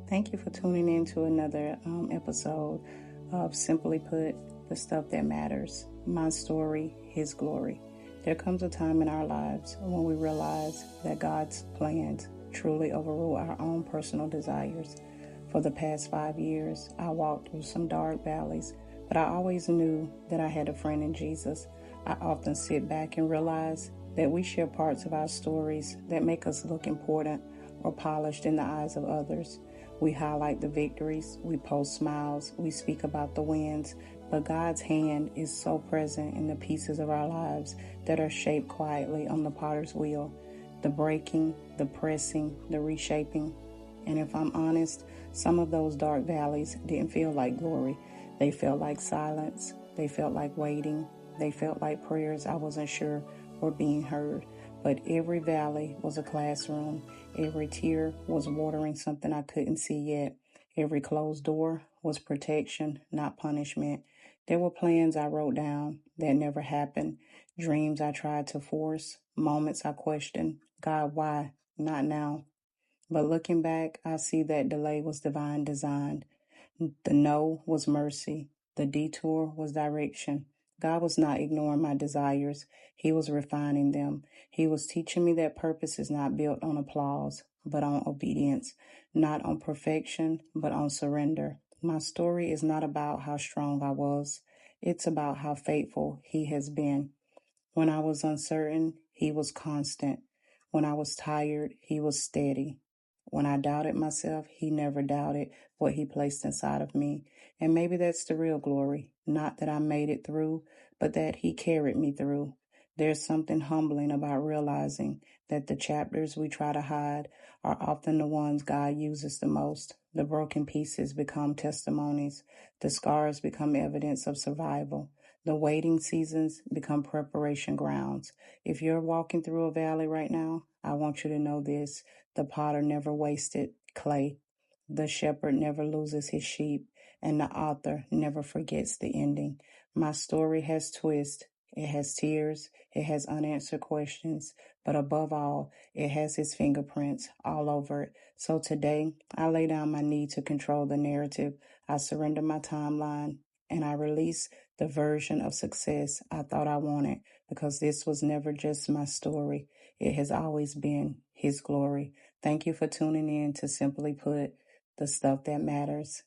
Thank you for tuning in to another episode of Simply Put, the Stuff That Matters. My story, His glory. There comes a time in our lives when we realize that God's plans truly overrule our own personal desires. For the past 5 years, I walked through some dark valleys, but I always knew that I had a friend in Jesus. I often sit back and realize that we share parts of our stories that make us look important or polished in the eyes of others. We highlight the victories, we post smiles, we speak about the wins, but God's hand is so present in the pieces of our lives that are shaped quietly on the potter's wheel. The breaking, the pressing, the reshaping. And if I'm honest, some of those dark valleys didn't feel like glory. They felt like silence. They felt like waiting. They felt like prayers I wasn't sure were being heard. But every valley was a classroom. Every tear was watering something I couldn't see yet. Every closed door was protection, not punishment. There were plans I wrote down that never happened, dreams I tried to force, moments I questioned. God, why? Not now. But looking back, I see that delay was divine design. The no was mercy. The detour was direction. God was not ignoring my desires. He was refining them. He was teaching me that purpose is not built on applause, but on obedience, not on perfection, but on surrender. My story is not about how strong I was. It's about how faithful He has been. When I was uncertain, He was constant. When I was tired, He was steady. When I doubted myself, He never doubted what He placed inside of me. And maybe that's the real glory. Not that I made it through, but that He carried me through. There's something humbling about realizing that the chapters we try to hide are often the ones God uses the most. The broken pieces become testimonies. The scars become evidence of survival. The waiting seasons become preparation grounds. If you're walking through a valley right now, I want you to know this. The potter never wasted clay. The shepherd never loses his sheep. And the author never forgets the ending. My story has twists. It has tears. It has unanswered questions. But above all, it has His fingerprints all over it. So today, I lay down my need to control the narrative. I surrender my timeline and I release the version of success I thought I wanted, because this was never just my story. It has always been His glory. Thank you for tuning in to Simply Put, the Stuff That Matters.